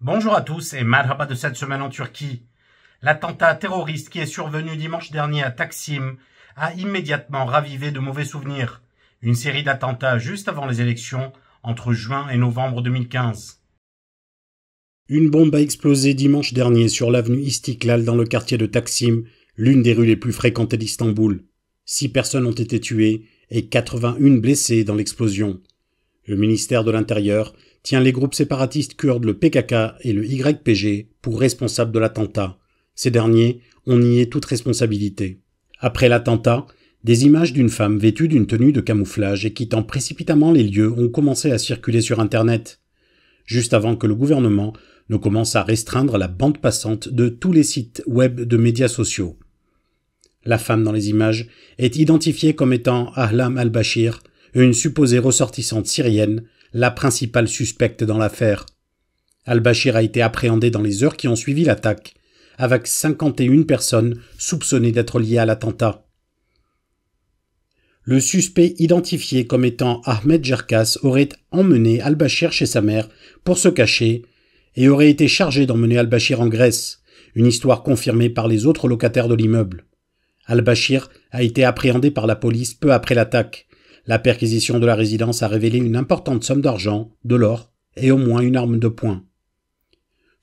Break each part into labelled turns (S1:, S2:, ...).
S1: Bonjour à tous et marhaba de cette semaine en Turquie. L'attentat terroriste qui est survenu dimanche dernier à Taksim a immédiatement ravivé de mauvais souvenirs. Une série d'attentats juste avant les élections entre juin et novembre 2015.
S2: Une bombe a explosé dimanche dernier sur l'avenue Istiklal dans le quartier de Taksim, l'une des rues les plus fréquentées d'Istanbul. 6 personnes ont été tuées et 81 blessées dans l'explosion. Le ministère de l'Intérieur tient les groupes séparatistes kurdes le PKK et le YPG pour responsables de l'attentat. Ces derniers ont nié toute responsabilité. Après l'attentat, des images d'une femme vêtue d'une tenue de camouflage et quittant précipitamment les lieux ont commencé à circuler sur Internet, juste avant que le gouvernement ne commence à restreindre la bande passante de tous les sites web de médias sociaux. La femme dans les images est identifiée comme étant Ahlam al-Bashir, une supposée ressortissante syrienne, la principale suspecte dans l'affaire. Al-Bashir a été appréhendé dans les heures qui ont suivi l'attaque, avec 51 personnes soupçonnées d'être liées à l'attentat. Le suspect identifié comme étant Ahmed Jerkas aurait emmené Al-Bashir chez sa mère pour se cacher et aurait été chargé d'emmener Al-Bashir en Grèce, une histoire confirmée par les autres locataires de l'immeuble. Al-Bashir a été appréhendé par la police peu après l'attaque. La perquisition de la résidence a révélé une importante somme d'argent, de l'or et au moins une arme de poing.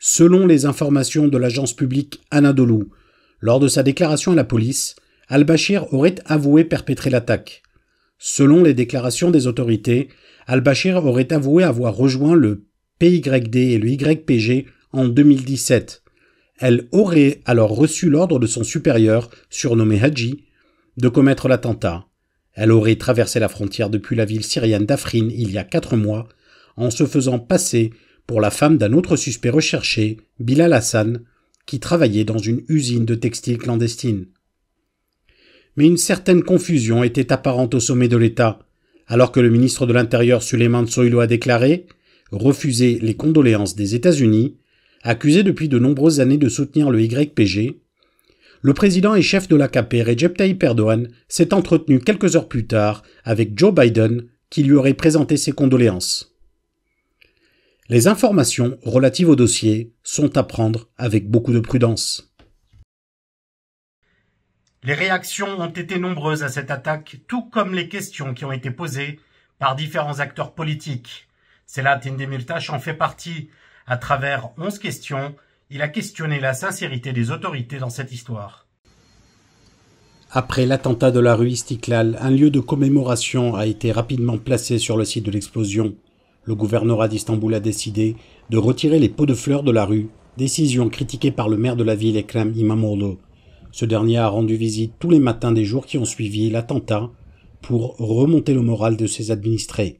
S2: Selon les informations de l'agence publique Anadolu, lors de sa déclaration à la police, Al-Bashir aurait avoué perpétrer l'attaque. Selon les déclarations des autorités, Al-Bashir aurait avoué avoir rejoint le PYD et le YPG en 2017. Elle aurait alors reçu l'ordre de son supérieur, surnommé Hadji, de commettre l'attentat. Elle aurait traversé la frontière depuis la ville syrienne d'Afrin il y a 4 mois, en se faisant passer pour la femme d'un autre suspect recherché, Bilal Hassan, qui travaillait dans une usine de textile clandestine. Mais une certaine confusion était apparente au sommet de l'État, alors que le ministre de l'Intérieur Süleyman Soylu a déclaré refuser les condoléances des États-Unis, accusé depuis de nombreuses années de soutenir le YPG. Le président et chef de l'AKP, Recep Tayyip Erdogan, s'est entretenu quelques heures plus tard avec Joe Biden, qui lui aurait présenté ses condoléances. Les informations relatives au dossier sont à prendre avec beaucoup de prudence.
S1: Les réactions ont été nombreuses à cette attaque, tout comme les questions qui ont été posées par différents acteurs politiques. Selahattin Demirtas en fait partie. À travers 11 questions, il a questionné la sincérité des autorités dans cette histoire.
S2: Après l'attentat de la rue Istiklal, un lieu de commémoration a été rapidement placé sur le site de l'explosion. Le gouvernorat d'Istanbul a décidé de retirer les pots de fleurs de la rue, décision critiquée par le maire de la ville Ekrem İmamoğlu. Ce dernier a rendu visite tous les matins des jours qui ont suivi l'attentat pour remonter le moral de ses administrés.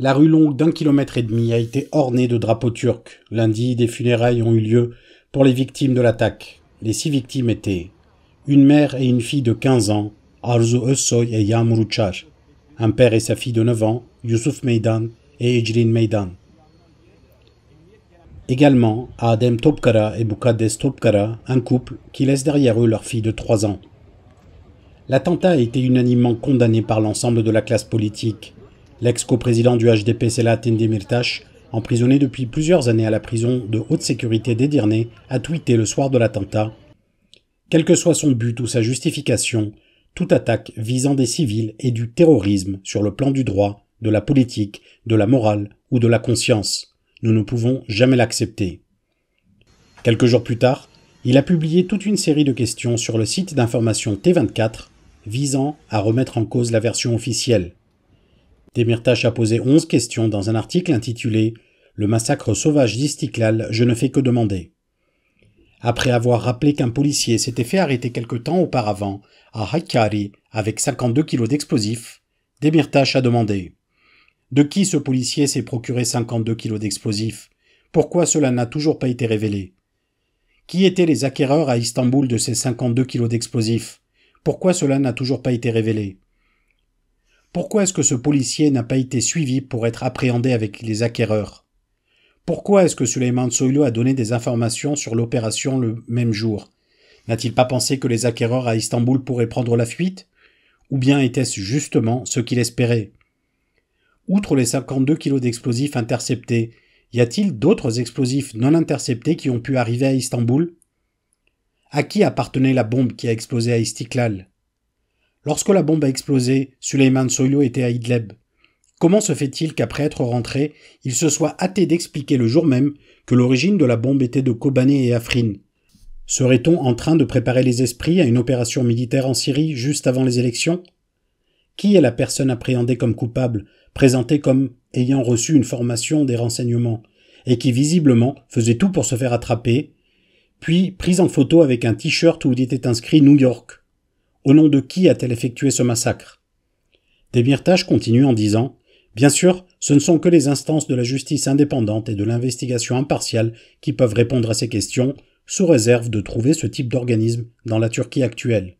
S2: La rue longue d'1,5 km a été ornée de drapeaux turcs. Lundi, des funérailles ont eu lieu pour les victimes de l'attaque. Les 6 victimes étaient une mère et une fille de 15 ans, Arzu Özsoy et Yağmur Uçar, un père et sa fille de 9 ans, Yusuf Meydan et Ecrin Meydan. Également, Adem Topkara et Mukaddes Topkara, un couple qui laisse derrière eux leur fille de 3 ans. L'attentat a été unanimement condamné par l'ensemble de la classe politique. L'ex-coprésident du HDP Selahattin Demirtas, emprisonné depuis plusieurs années à la prison de haute sécurité d'Edirne, a tweeté le soir de l'attentat « Quel que soit son but ou sa justification, toute attaque visant des civils est du terrorisme sur le plan du droit, de la politique, de la morale ou de la conscience. Nous ne pouvons jamais l'accepter. » Quelques jours plus tard, il a publié toute une série de questions sur le site d'information T24 visant à remettre en cause la version officielle. Demirtas a posé 11 questions dans un article intitulé « Le massacre sauvage d'Istiklal, je ne fais que demander ». Après avoir rappelé qu'un policier s'était fait arrêter quelque temps auparavant à Hakkari avec 52 kilos d'explosifs, Demirtas a demandé « De qui ce policier s'est procuré 52 kilos d'explosifs? Pourquoi cela n'a toujours pas été révélé? Qui étaient les acquéreurs à Istanbul de ces 52 kilos d'explosifs? Pourquoi cela n'a toujours pas été révélé? Pourquoi est-ce que ce policier n'a pas été suivi pour être appréhendé avec les acquéreurs? Pourquoi est-ce que Süleyman Soylu a donné des informations sur l'opération le même jour? N'a-t-il pas pensé que les acquéreurs à Istanbul pourraient prendre la fuite? Ou bien était-ce justement ce qu'il espérait? Outre les 52 kilos d'explosifs interceptés, Y a-t-il d'autres explosifs non interceptés qui ont pu arriver à Istanbul? À qui appartenait la bombe qui a explosé à Istiklal? Lorsque la bombe a explosé, Süleyman Soylu était à Idlib. Comment se fait-il qu'après être rentré, il se soit hâté d'expliquer le jour même que l'origine de la bombe était de Kobané et Afrin? Serait-on en train de préparer les esprits à une opération militaire en Syrie juste avant les élections? Qui est la personne appréhendée comme coupable, présentée comme ayant reçu une formation des renseignements, et qui visiblement faisait tout pour se faire attraper, puis prise en photo avec un t-shirt où il était inscrit New York? Au nom de qui a-t-elle effectué ce massacre? Demirtas continue en disant « Bien sûr, ce ne sont que les instances de la justice indépendante et de l'investigation impartiale qui peuvent répondre à ces questions, sous réserve de trouver ce type d'organisme dans la Turquie actuelle. »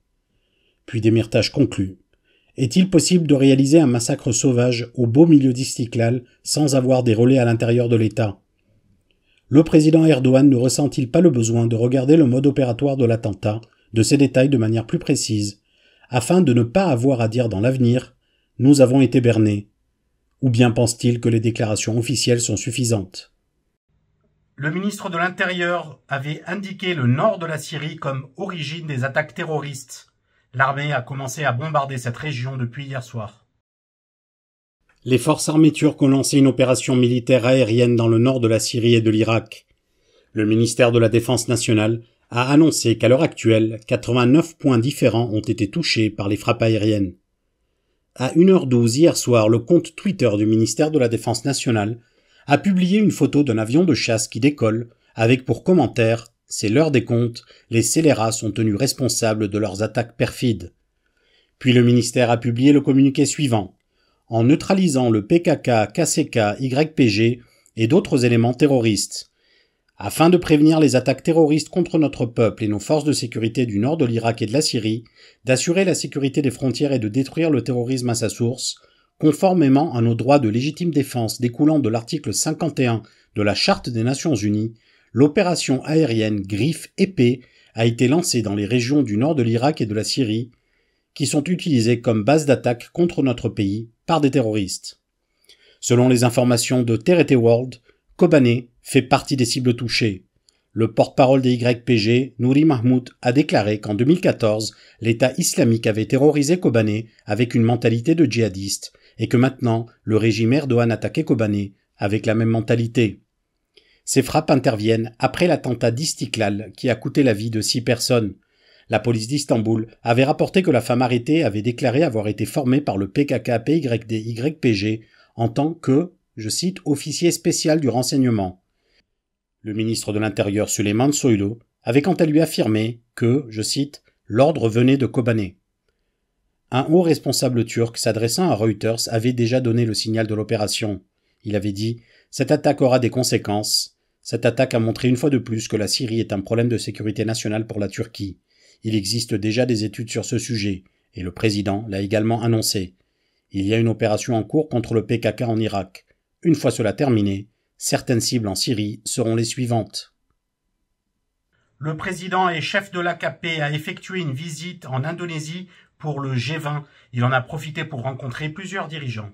S2: Puis Demirtas conclut « Est-il possible de réaliser un massacre sauvage au beau milieu d'Istiklal sans avoir des relais à l'intérieur de l'État? Le président Erdogan ne ressent-il pas le besoin de regarder le mode opératoire de l'attentat, de ses détails de manière plus précise, afin de ne pas avoir à dire dans l'avenir « Nous avons été bernés » ou bien pense-t-il que les déclarations officielles sont suffisantes?
S1: Le ministre de l'Intérieur avait indiqué le nord de la Syrie comme origine des attaques terroristes. L'armée a commencé à bombarder cette région depuis hier soir.
S2: Les forces armées turques ont lancé une opération militaire aérienne dans le nord de la Syrie et de l'Irak. Le ministère de la Défense nationale a annoncé qu'à l'heure actuelle, 89 points différents ont été touchés par les frappes aériennes. À 1h12 hier soir, le compte Twitter du ministère de la Défense nationale a publié une photo d'un avion de chasse qui décolle, avec pour commentaire « C'est l'heure des comptes, les scélérats sont tenus responsables de leurs attaques perfides ». Puis le ministère a publié le communiqué suivant. En neutralisant le PKK, KCK, YPG et d'autres éléments terroristes. Afin de prévenir les attaques terroristes contre notre peuple et nos forces de sécurité du nord de l'Irak et de la Syrie, d'assurer la sécurité des frontières et de détruire le terrorisme à sa source, conformément à nos droits de légitime défense découlant de l'article 51 de la Charte des Nations Unies, l'opération aérienne Griffe épée a été lancée dans les régions du nord de l'Irak et de la Syrie, qui sont utilisées comme base d'attaque contre notre pays par des terroristes. Selon les informations de TRT World, Kobané fait partie des cibles touchées. Le porte-parole des YPG, Nouri Mahmoud, a déclaré qu'en 2014, l'État islamique avait terrorisé Kobané avec une mentalité de djihadiste et que maintenant, le régime Erdogan attaquait Kobané avec la même mentalité. Ces frappes interviennent après l'attentat d'Istiklal qui a coûté la vie de 6 personnes. La police d'Istanbul avait rapporté que la femme arrêtée avait déclaré avoir été formée par le PKK-PYD-YPG en tant que, je cite, officier spécial du renseignement. Le ministre de l'Intérieur Süleyman Soylu avait quant à lui affirmé que, je cite, l'ordre venait de Kobané. Un haut responsable turc s'adressant à Reuters avait déjà donné le signal de l'opération. Il avait dit « Cette attaque aura des conséquences. Cette attaque a montré une fois de plus que la Syrie est un problème de sécurité nationale pour la Turquie. Il existe déjà des études sur ce sujet, et le président l'a également annoncé. Il y a une opération en cours contre le PKK en Irak. Une fois cela terminé, certaines cibles en Syrie seront les suivantes. »
S1: Le président et chef de l'AKP a effectué une visite en Indonésie pour le G20. Il en a profité pour rencontrer plusieurs dirigeants.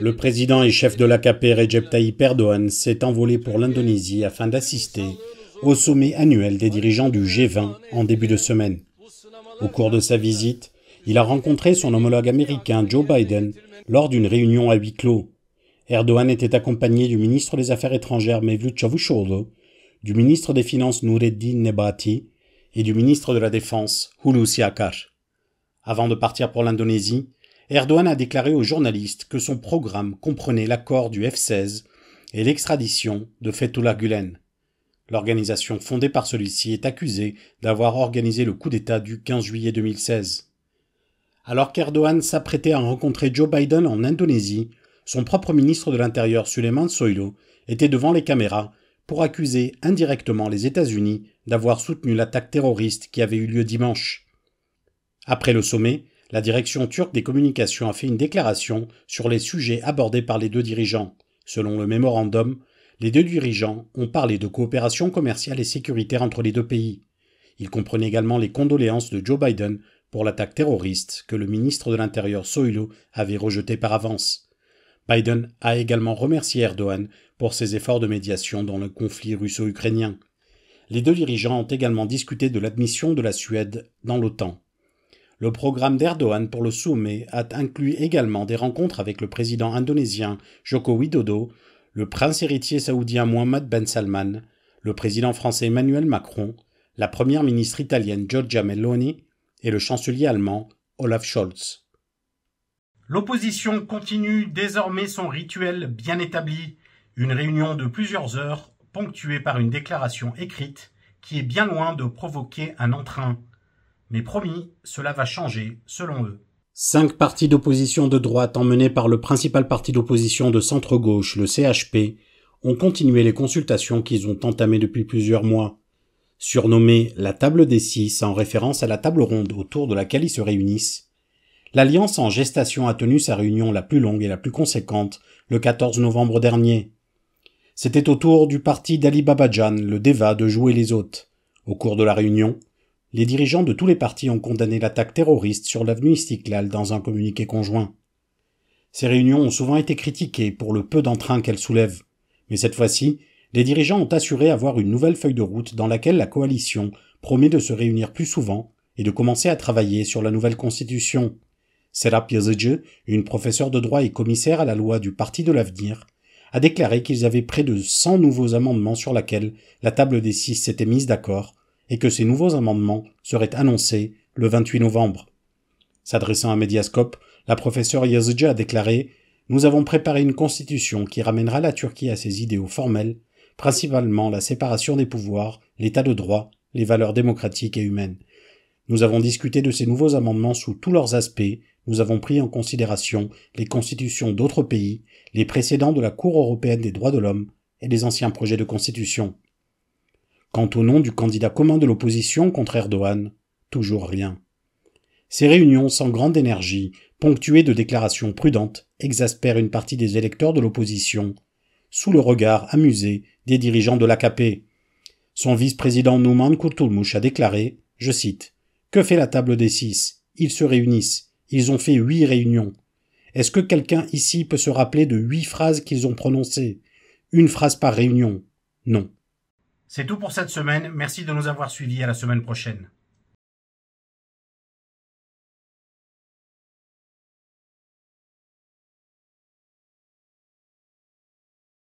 S2: Le président et chef de l'AKP Recep Tayyip Erdogan s'est envolé pour l'Indonésie afin d'assister au sommet annuel des dirigeants du G20 en début de semaine. Au cours de sa visite, il a rencontré son homologue américain Joe Biden lors d'une réunion à huis clos. Erdogan était accompagné du ministre des Affaires étrangères Mevlut Çavuşoğlu, du ministre des Finances Nureddin Nebati et du ministre de la Défense Hulusi Akar. Avant de partir pour l'Indonésie, Erdogan a déclaré aux journalistes que son programme comprenait l'accord du F-16 et l'extradition de Fethullah Gülen. L'organisation fondée par celui-ci est accusée d'avoir organisé le coup d'État du 15 juillet 2016. Alors qu'Erdogan s'apprêtait à rencontrer Joe Biden en Indonésie, son propre ministre de l'Intérieur Süleyman Soylu était devant les caméras pour accuser indirectement les États-Unis d'avoir soutenu l'attaque terroriste qui avait eu lieu dimanche. Après le sommet, la direction turque des communications a fait une déclaration sur les sujets abordés par les deux dirigeants. Selon le mémorandum, les deux dirigeants ont parlé de coopération commerciale et sécuritaire entre les deux pays. Il comprenait également les condoléances de Joe Biden pour l'attaque terroriste que le ministre de l'Intérieur Soylu avait rejetée par avance. Biden a également remercié Erdogan pour ses efforts de médiation dans le conflit russo-ukrainien. Les deux dirigeants ont également discuté de l'admission de la Suède dans l'OTAN. Le programme d'Erdogan pour le sommet a inclus également des rencontres avec le président indonésien Joko Widodo, le prince héritier saoudien Mohammed Ben Salman, le président français Emmanuel Macron, la première ministre italienne Giorgia Meloni et le chancelier allemand Olaf Scholz.
S1: L'opposition continue désormais son rituel bien établi, une réunion de plusieurs heures ponctuée par une déclaration écrite qui est bien loin de provoquer un entrain. Mais promis, cela va changer, selon eux.
S2: 5 partis d'opposition de droite emmenés par le principal parti d'opposition de centre-gauche, le CHP, ont continué les consultations qu'ils ont entamées depuis plusieurs mois. Surnommée la table des 6 en référence à la table ronde autour de laquelle ils se réunissent, l'alliance en gestation a tenu sa réunion la plus longue et la plus conséquente le 14 novembre dernier. C'était au tour du parti d'Ali Babajan, le Deva, de jouer les hôtes. Au cours de la réunion, les dirigeants de tous les partis ont condamné l'attaque terroriste sur l'avenue Istiklal dans un communiqué conjoint. Ces réunions ont souvent été critiquées pour le peu d'entrain qu'elles soulèvent, mais cette fois-ci, les dirigeants ont assuré avoir une nouvelle feuille de route dans laquelle la coalition promet de se réunir plus souvent et de commencer à travailler sur la nouvelle constitution. Serap Yazıcı, une professeure de droit et commissaire à la loi du Parti de l'Avenir, a déclaré qu'ils avaient près de 100 nouveaux amendements sur lesquels la table des 6 s'était mise d'accord et que ces nouveaux amendements seraient annoncés le 28 novembre. S'adressant à Mediascope, la professeure Yazıcı a déclaré « Nous avons préparé une constitution qui ramènera la Turquie à ses idéaux formels, principalement la séparation des pouvoirs, l'état de droit, les valeurs démocratiques et humaines. Nous avons discuté de ces nouveaux amendements sous tous leurs aspects. Nous avons pris en considération les constitutions d'autres pays, les précédents de la Cour européenne des droits de l'homme et les anciens projets de constitution. Quant au nom du candidat commun de l'opposition contre Erdogan, toujours rien. Ces réunions sans grande énergie, ponctuées de déclarations prudentes, exaspèrent une partie des électeurs de l'opposition, sous le regard amusé des dirigeants de l'AKP. Son vice-président Numan Kurtulmuş a déclaré, je cite, « Que fait la table des 6 ? Ils se réunissent. Ils ont fait 8 réunions. Est-ce que quelqu'un ici peut se rappeler de 8 phrases qu'ils ont prononcées? Une phrase par réunion? Non. »
S1: C'est tout pour cette semaine. Merci de nous avoir suivis. À la semaine prochaine.